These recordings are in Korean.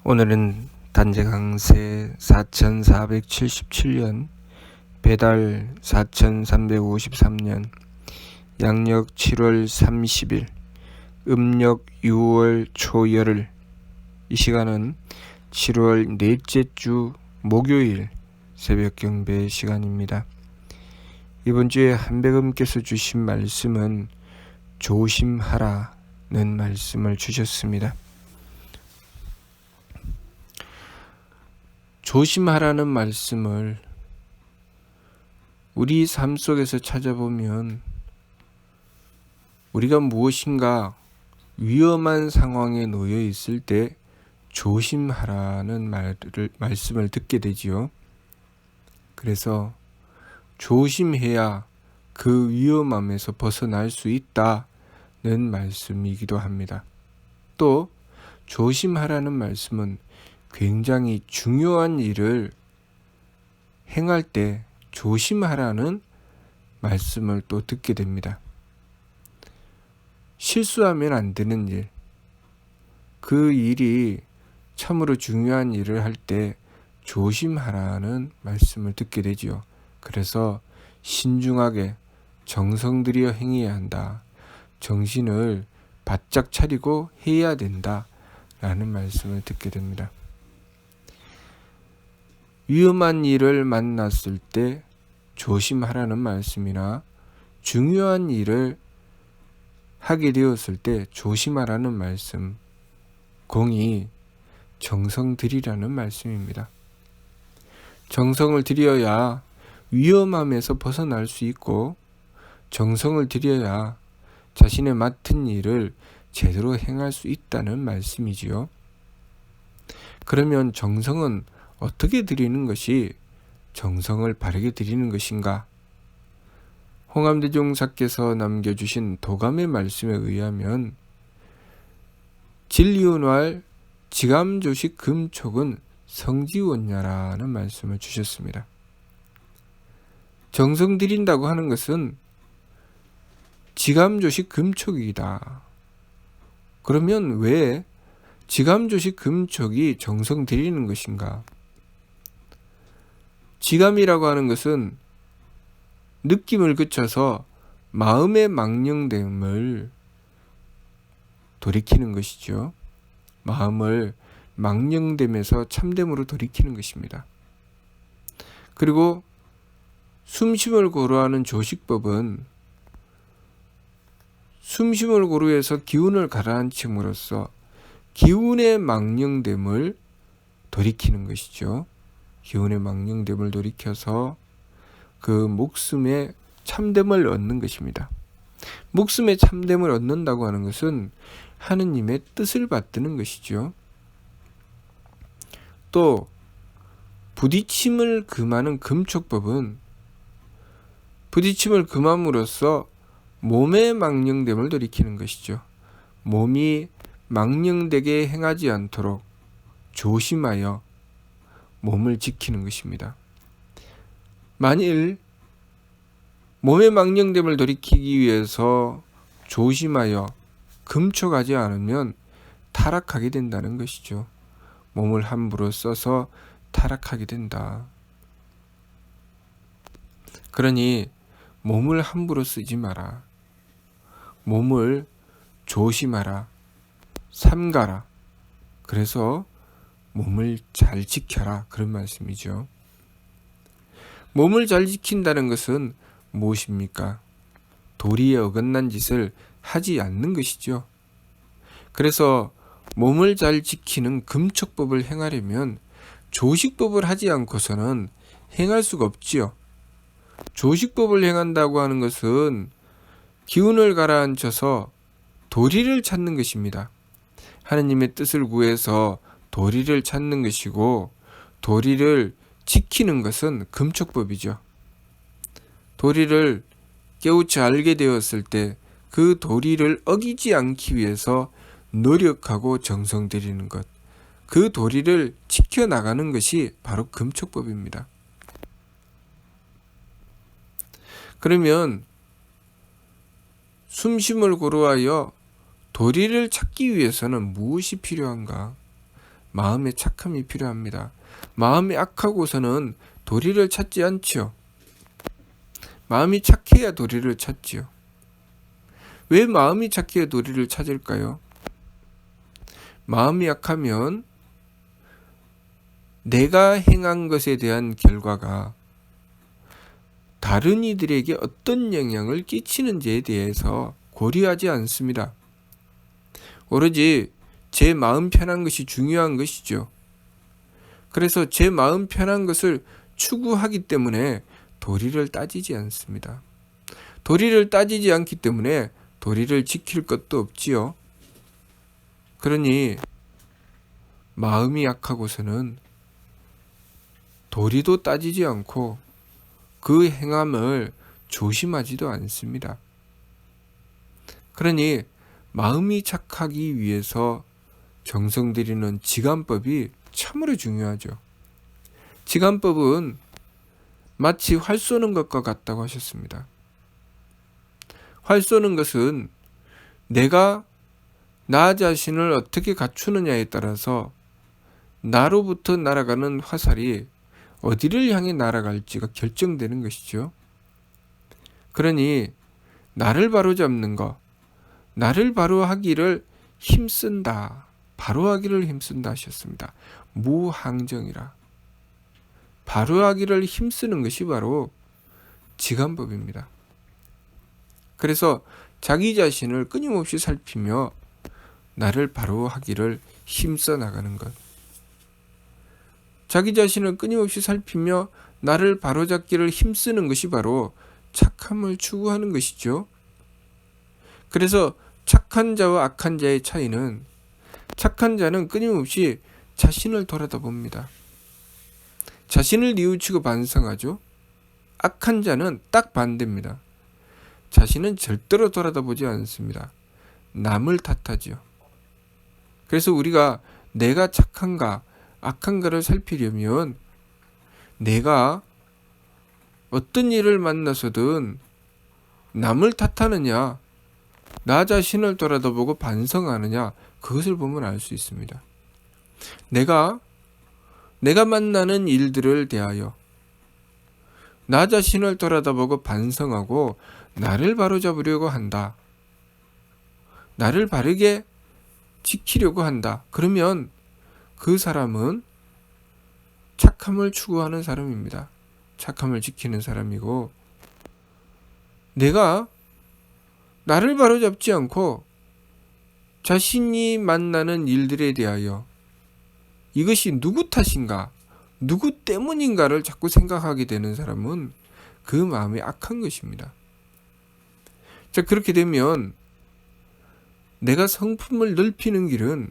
오늘은 단재강세 4477년 배달 4353년 양력 7월 30일 음력 6월 초열흘. 이 시간은 7월 넷째 주 목요일 새벽 경배 시간입니다. 이번 주에 한백음께서 주신 말씀은 조심하라는 말씀을 주셨습니다. 조심하라는 말씀을 우리 삶 속에서 찾아보면 우리가 무엇인가 위험한 상황에 놓여 있을 때 조심하라는 말씀을 듣게 되지요. 그래서 조심해야 그 위험함에서 벗어날 수 있다는 말씀이기도 합니다. 또 조심하라는 말씀은 굉장히 중요한 일을 행할 때 조심하라는 말씀을 또 듣게 됩니다. 실수하면 안 되는 일, 그 일이 참으로 중요한 일을 할 때 조심하라는 말씀을 듣게 되지요. 그래서 신중하게 정성 들여 행해야 한다. 정신을 바짝 차리고 해야 된다. 라는 말씀을 듣게 됩니다. 위험한 일을 만났을 때 조심하라는 말씀이나 중요한 일을 하게 되었을 때 조심하라는 말씀, 공이 정성 들이라는 말씀입니다. 정성을 들여야 위험함에서 벗어날 수 있고 정성을 들여야 자신의 맡은 일을 제대로 행할 수 있다는 말씀이지요. 그러면 정성은 어떻게 드리는 것이 정성을 바르게 드리는 것인가? 홍암대종사께서 남겨주신 도감의 말씀에 의하면 진리운활 지감조식 금촉은 성지원냐라는 말씀을 주셨습니다. 정성 드린다고 하는 것은 지감조식 금촉이다. 그러면 왜 지감조식 금촉이 정성 드리는 것인가? 지감이라고 하는 것은 느낌을 그쳐서 마음의 망령됨을 돌이키는 것이죠. 마음을 망령됨에서 참됨으로 돌이키는 것입니다. 그리고 숨심을 고루하는 조식법은 숨심을 고루해서 기운을 가라앉힘으로써 기운의 망령됨을 돌이키는 것이죠. 기운의 망령됨을 돌이켜서 그 목숨의 참됨을 얻는 것입니다. 목숨의 참됨을 얻는다고 하는 것은 하느님의 뜻을 받드는 것이죠. 또 부딪힘을 금하는 금촉법은 부딪힘을 금함으로써 몸의 망령됨을 돌이키는 것이죠. 몸이 망령되게 행하지 않도록 조심하여 몸을 지키는 것입니다. 만일 몸의 망령됨을 돌이키기 위해서 조심하여 금촉하지 않으면 타락하게 된다는 것이죠. 몸을 함부로 써서 타락하게 된다. 그러니 몸을 함부로 쓰지 마라. 몸을 조심하라. 삼가라. 그래서 몸을 잘 지켜라. 그런 말씀이죠. 몸을 잘 지킨다는 것은 무엇입니까? 도리에 어긋난 짓을 하지 않는 것이죠. 그래서 몸을 잘 지키는 금촉법을 행하려면 조식법을 하지 않고서는 행할 수가 없지요. 조식법을 행한다고 하는 것은 기운을 가라앉혀서 도리를 찾는 것입니다. 하느님의 뜻을 구해서 도리를 찾는 것이고 도리를 지키는 것은 금촉법이죠. 도리를 깨우쳐 알게 되었을 때 그 도리를 어기지 않기 위해서 노력하고 정성 들이는 것, 그 도리를 지켜나가는 것이 바로 금촉법입니다. 그러면 숨심을 고루하여 도리를 찾기 위해서는 무엇이 필요한가? 마음의 착함이 필요합니다. 마음이 악하고서는 도리를 찾지 않지요. 마음이 착해야 도리를 찾지요. 왜 마음이 착해야 도리를 찾을까요? 마음이 약하면 내가 행한 것에 대한 결과가 다른 이들에게 어떤 영향을 끼치는지에 대해서 고려하지 않습니다. 오로지 제 마음 편한 것이 중요한 것이죠. 그래서 제 마음 편한 것을 추구하기 때문에 도리를 따지지 않습니다. 도리를 따지지 않기 때문에 도리를 지킬 것도 없지요. 그러니 마음이 약하고서는 도리도 따지지 않고 그 행함을 조심하지도 않습니다. 그러니 마음이 착하기 위해서 정성 들이는 지간법이 참으로 중요하죠. 지간법은 마치 활 쏘는 것과 같다고 하셨습니다. 활 쏘는 것은 내가 나 자신을 어떻게 갖추느냐에 따라서 나로부터 날아가는 화살이 어디를 향해 날아갈지가 결정되는 것이죠. 그러니 나를 바로잡는 것, 나를 바로하기를 힘쓴다. 바로하기를 힘쓴다 하셨습니다. 무항정이라. 바로하기를 힘쓰는 것이 바로 지간법입니다. 그래서 자기 자신을 끊임없이 살피며 나를 바로하기를 힘써 나가는 것. 자기 자신을 끊임없이 살피며 나를 바로잡기를 힘쓰는 것이 바로 착함을 추구하는 것이죠. 그래서 착한 자와 악한 자의 차이는 착한 자는 끊임없이 자신을 돌아다봅니다. 자신을 뉘우치고 반성하죠. 악한 자는 딱 반대입니다. 자신은 절대로 돌아다보지 않습니다. 남을 탓하지요. 그래서 우리가 내가 착한가 악한가를 살피려면 내가 어떤 일을 만나서든 남을 탓하느냐 나 자신을 돌아다보고 반성하느냐 그것을 보면 알 수 있습니다. 내가 만나는 일들을 대하여 나 자신을 돌아다보고 반성하고 나를 바로잡으려고 한다. 나를 바르게 지키려고 한다. 그러면 그 사람은 착함을 추구하는 사람입니다. 착함을 지키는 사람이고 내가 나를 바로잡지 않고 자신이 만나는 일들에 대하여 이것이 누구 탓인가, 누구 때문인가를 자꾸 생각하게 되는 사람은 그 마음이 악한 것입니다. 자, 그렇게 되면 내가 성품을 넓히는 길은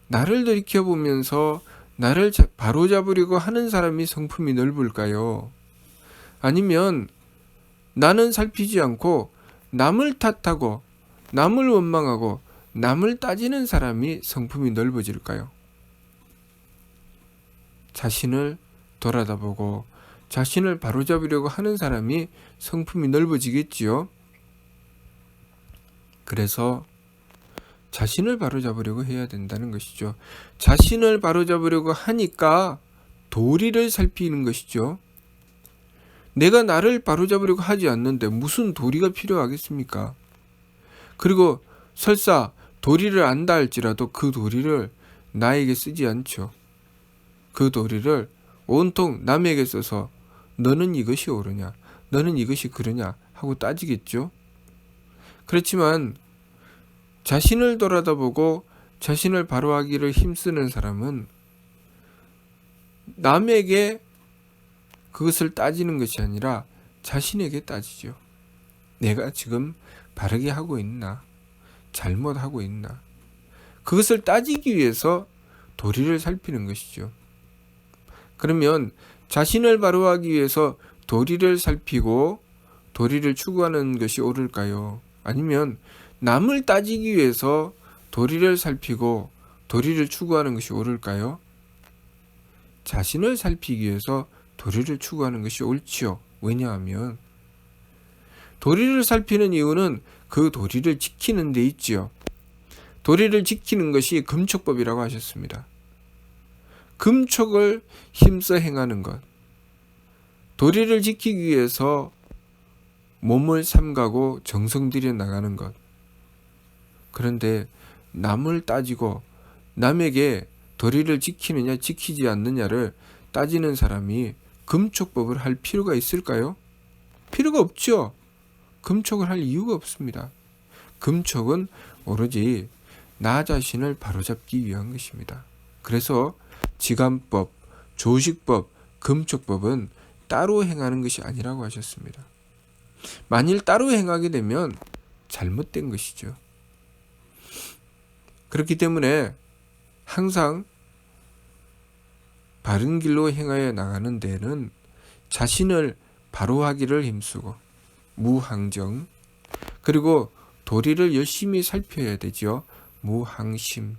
나를 돌이켜보면서 나를 바로잡으려고 하는 사람이 성품이 넓을까요? 아니면 나는 살피지 않고 남을 탓하고 남을 원망하고 남을 따지는 사람이 성품이 넓어질까요? 자신을 돌아다보고 자신을 바로잡으려고 하는 사람이 성품이 넓어지겠지요. 그래서 자신을 바로잡으려고 해야 된다는 것이죠. 자신을 바로잡으려고 하니까 도리를 살피는 것이죠. 내가 나를 바로잡으려고 하지 않는데 무슨 도리가 필요하겠습니까? 그리고 설사 도리를 안다 할지라도 그 도리를 나에게 쓰지 않죠. 그 도리를 온통 남에게 써서 너는 이것이 옳으냐, 너는 이것이 그러냐 하고 따지겠죠. 그렇지만 자신을 돌아다보고 자신을 바로하기를 힘쓰는 사람은 남에게 그것을 따지는 것이 아니라 자신에게 따지죠. 내가 지금 바르게 하고 있나? 잘못하고 있나? 그것을 따지기 위해서 도리를 살피는 것이죠. 그러면 자신을 바로하기 위해서 도리를 살피고 도리를 추구하는 것이 옳을까요? 아니면 남을 따지기 위해서 도리를 살피고 도리를 추구하는 것이 옳을까요? 자신을 살피기 위해서 도리를 추구하는 것이 옳지요. 왜냐하면 도리를 살피는 이유는 그 도리를 지키는 데 있지요. 도리를 지키는 것이 금촉법이라고 하셨습니다. 금촉을 힘써 행하는 것, 도리를 지키기 위해서 몸을 삼가고 정성 들여 나가는 것. 그런데 남을 따지고 남에게 도리를 지키느냐 지키지 않느냐를 따지는 사람이 금촉법을 할 필요가 있을까요? 필요가 없죠. 금촉을 할 이유가 없습니다. 금촉은 오로지 나 자신을 바로잡기 위한 것입니다. 그래서 지감법, 조식법, 금촉법은 따로 행하는 것이 아니라고 하셨습니다. 만일 따로 행하게 되면 잘못된 것이죠. 그렇기 때문에 항상 바른 길로 행하여 나가는 데는 자신을 바로하기를 힘쓰고 무항정, 그리고 도리를 열심히 살펴야 되죠. 무항심.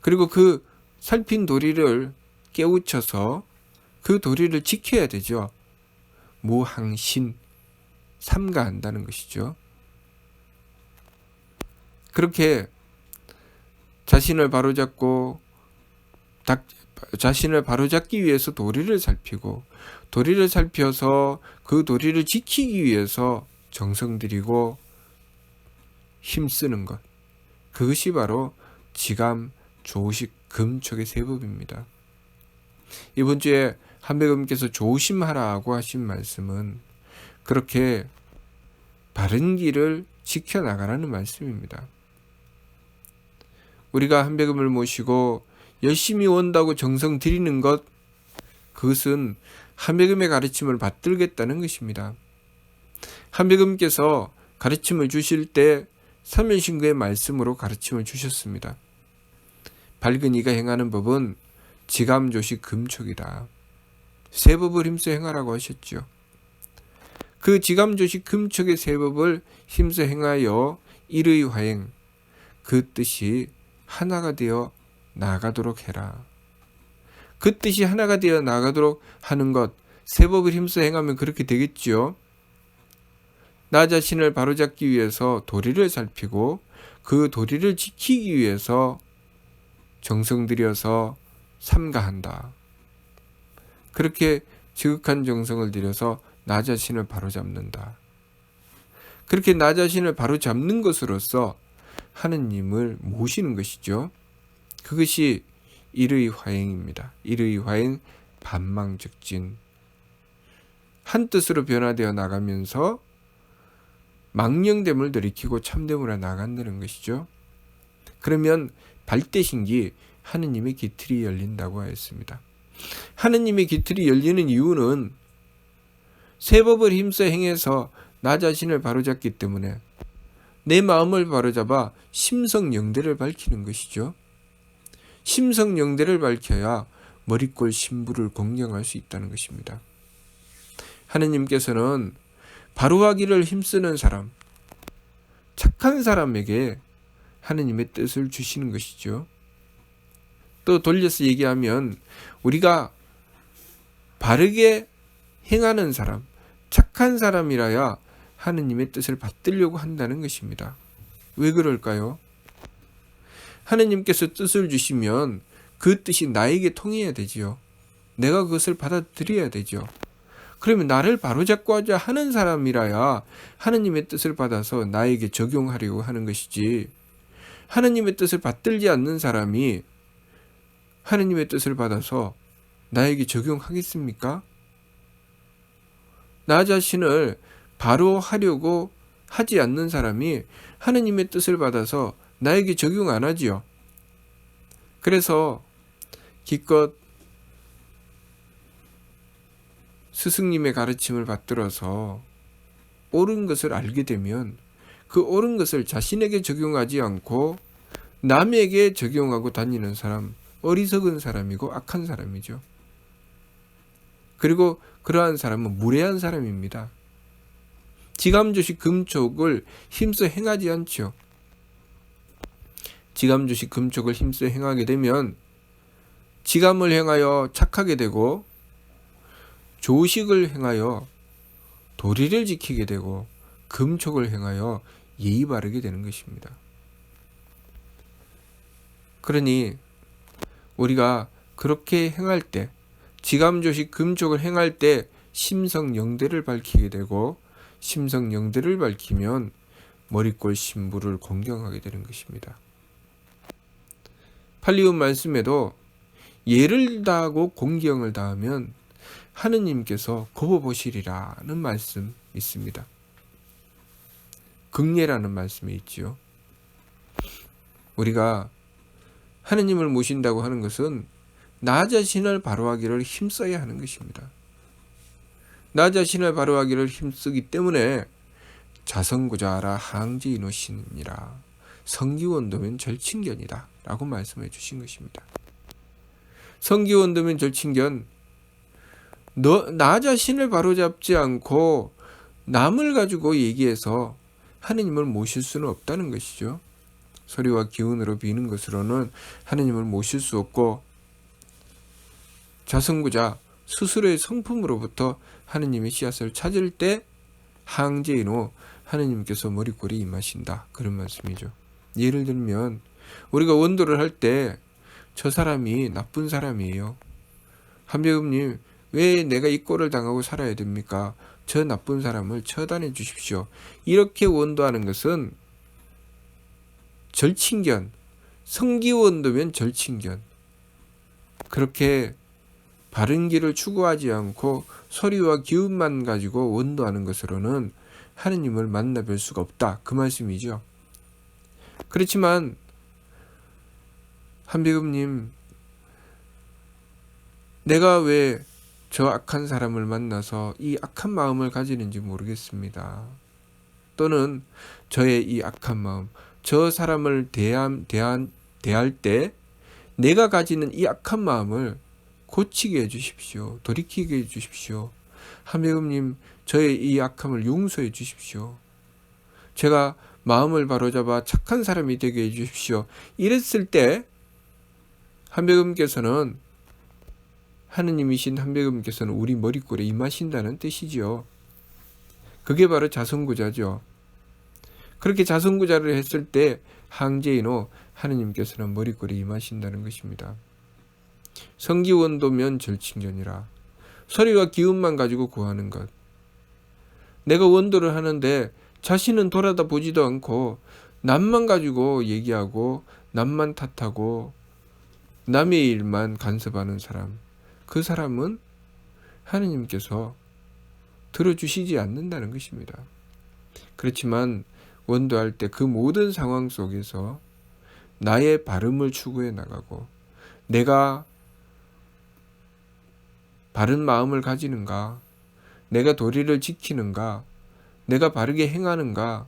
그리고 그 살핀 도리를 깨우쳐서 그 도리를 지켜야 되죠. 무항신, 삼가한다는 것이죠. 그렇게 자신을 바로잡고 자신을 바로잡기 위해서 도리를 살피고 도리를 살펴서 그 도리를 지키기 위해서 정성 들이고 힘쓰는 것, 그것이 바로 지감, 조식, 금촉의 세법입니다. 이번 주에 한배금께서 조심하라고 하신 말씀은 그렇게 바른 길을 지켜나가라는 말씀입니다. 우리가 한배금을 모시고 열심히 온다고 정성 들이는 것, 그것은 한배금의 가르침을 받들겠다는 것입니다. 한배금께서 가르침을 주실 때 삼연신구의 말씀으로 가르침을 주셨습니다. 밝은 이가 행하는 법은 지감조식 금촉이다. 세 법을 힘써 행하라고 하셨죠. 그 지감조식 금촉의 세 법을 힘써 행하여 일의 화행, 그 뜻이 하나가 되어 나가도록 해라. 그 뜻이 하나가 되어 나가도록 하는 것, 세 법을 힘써 행하면 그렇게 되겠지요. 나 자신을 바로잡기 위해서 도리를 살피고 그 도리를 지키기 위해서 정성 들여서 삼가한다. 그렇게 지극한 정성을 들여서 나 자신을 바로잡는다. 그렇게 나 자신을 바로잡는 것으로서 하느님을 모시는 것이죠. 그것이 일의 화행입니다. 일의 화행, 반망즉진. 한 뜻으로 변화되어 나가면서 망령됨을 들이키고 참됨으로 나간다는 것이죠. 그러면 발대신기 하느님의 기틀이 열린다고 하였습니다. 하느님의 기틀이 열리는 이유는 세 법을 힘써 행해서 나 자신을 바로잡기 때문에 내 마음을 바로잡아 심성영대를 밝히는 것이죠. 심성영대를 밝혀야 머리꼴 신부를 공경할 수 있다는 것입니다. 하느님께서는 바로하기를 힘쓰는 사람, 착한 사람에게 하느님의 뜻을 주시는 것이죠. 또 돌려서 얘기하면 우리가 바르게 행하는 사람, 착한 사람이라야 하느님의 뜻을 받들려고 한다는 것입니다. 왜 그럴까요? 하느님께서 뜻을 주시면 그 뜻이 나에게 통해야 되지요. 내가 그것을 받아들여야 되죠. 그러면 나를 바로잡고 하자 하는 사람이라야 하느님의 뜻을 받아서 나에게 적용하려고 하는 것이지, 하느님의 뜻을 받들지 않는 사람이 하느님의 뜻을 받아서 나에게 적용하겠습니까? 나 자신을 바로 하려고 하지 않는 사람이 하느님의 뜻을 받아서 나에게 적용 안 하지요. 그래서 기껏 스승님의 가르침을 받들어서 옳은 것을 알게 되면 그 옳은 것을 자신에게 적용하지 않고 남에게 적용하고 다니는 사람, 어리석은 사람이고 악한 사람이죠. 그리고 그러한 사람은 무례한 사람입니다. 지감조식 금촉을 힘써 행하지 않죠. 지감조식 금촉을 힘써 행하게 되면 지감을 행하여 착하게 되고 조식을 행하여 도리를 지키게 되고 금촉을 행하여 예의 바르게 되는 것입니다. 그러니 우리가 그렇게 행할 때, 지감조식 금족을 행할 때 심성영대를 밝히게 되고, 심성영대를 밝히면 머리꼴 신부를 공경하게 되는 것입니다. 팔리운 말씀에도 예를 다하고 공경을 다하면 하느님께서 굽어보시리라는 말씀 있습니다. 극례라는 말씀이 있지요. 우리가 하느님을 모신다고 하는 것은 나 자신을 바로하기를 힘써야 하는 것입니다. 나 자신을 바로하기를 힘쓰기 때문에 자성구자하라 항지이노신이라 성기원도면 절친견이다 라고 말씀해 주신 것입니다. 성기원도면 절친견, 나 자신을 바로잡지 않고 남을 가지고 얘기해서 하느님을 모실 수는 없다는 것이죠. 소리와 기운으로 비는 것으로는 하느님을 모실 수 없고, 자성구자 스스로의 성품으로부터 하느님의 씨앗을 찾을 때 항제인호 하느님께서 머리꼴에 임하신다, 그런 말씀이죠. 예를 들면 우리가 원도를 할 때 저 사람이 나쁜 사람이에요. 한배금님, 왜 내가 이 꼴을 당하고 살아야 됩니까? 저 나쁜 사람을 처단해 주십시오. 이렇게 원도하는 것은 절친견, 성기원도면 절친견, 그렇게 바른 길을 추구하지 않고 소리와 기운만 가지고 원도하는 것으로는 하느님을 만나뵐 수가 없다, 그 말씀이죠. 그렇지만 한비금님, 내가 왜 저 악한 사람을 만나서 이 악한 마음을 가지는지 모르겠습니다. 또는 저의 이 악한 마음, 저 사람을 대할 때 내가 가지는 이 악한 마음을 고치게 해주십시오. 돌이키게 해주십시오. 한배금님, 저의 이 악함을 용서해 주십시오. 제가 마음을 바로잡아 착한 사람이 되게 해주십시오. 이랬을 때 한배금께서는, 하느님이신 한배금께서는 우리 머리꼴에 임하신다는 뜻이죠. 그게 바로 자성구자죠. 그렇게 자성구자를 했을 때 항제인호 하느님께서는 머리꼴에 임하신다는 것입니다. 성기원도면 절친견이라, 소리와 기운만 가지고 구하는 것. 내가 원도를 하는데 자신은 돌아다 보지도 않고 남만 가지고 얘기하고 남만 탓하고 남의 일만 간섭하는 사람, 그 사람은 하느님께서 들어주시지 않는다는 것입니다. 그렇지만 원도할 때 그 모든 상황 속에서 나의 바름을 추구해 나가고, 내가 바른 마음을 가지는가, 내가 도리를 지키는가, 내가 바르게 행하는가,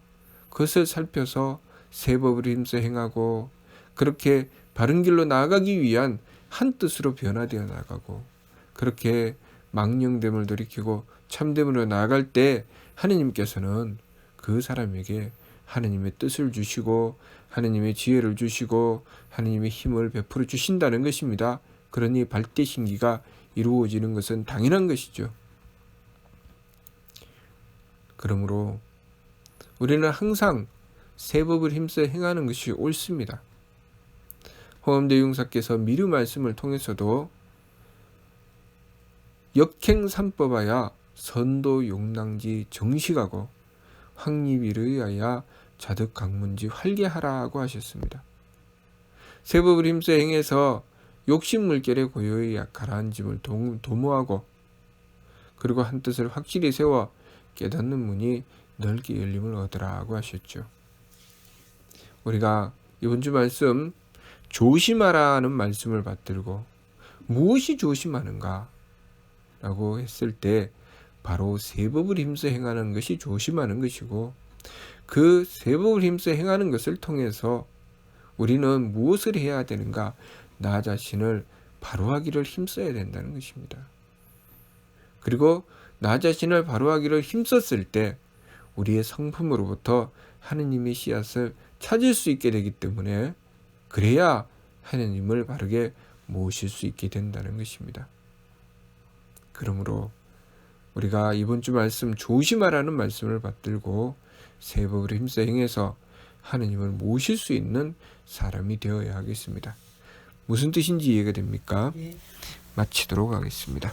그것을 살펴서 세법을 힘써 행하고, 그렇게 바른 길로 나아가기 위한 한 뜻으로 변화되어 나가고, 그렇게 망령됨을 돌이키고 참됨으로 나아갈 때 하느님께서는 그 사람에게 하느님의 뜻을 주시고 하느님의 지혜를 주시고 하느님의 힘을 베풀어 주신다는 것입니다. 그러니 발대신기가 이루어지는 것은 당연한 것이죠. 그러므로 우리는 항상 세법을 힘써 행하는 것이 옳습니다. 호암대용사께서 미르 말씀을 통해서도 역행삼법하야 선도용낭지 정식하고 황립이르하야 자득강문지 활개하라고 하셨습니다. 세법을 힘써 행해서 욕심물결에 고요히 가라앉음을 도모하고, 그리고 한 뜻을 확실히 세워 깨닫는 문이 넓게 열림을 얻으라고 하셨죠. 우리가 이번 주 말씀 조심하라는 말씀을 받들고 무엇이 조심하는가 라고 했을 때 바로 세법을 힘써 행하는 것이 조심하는 것이고, 그 세법을 힘써 행하는 것을 통해서 우리는 무엇을 해야 되는가? 나 자신을 바로하기를 힘써야 된다는 것입니다. 그리고 나 자신을 바로하기를 힘썼을 때 우리의 성품으로부터 하느님의 씨앗을 찾을 수 있게 되기 때문에, 그래야 하느님을 바르게 모실 수 있게 된다는 것입니다. 그러므로 우리가 이번 주 말씀 조심하라는 말씀을 받들고 세법을 힘써 행해서 하느님을 모실 수 있는 사람이 되어야 하겠습니다. 무슨 뜻인지 이해가 됩니까? 예. 마치도록 하겠습니다.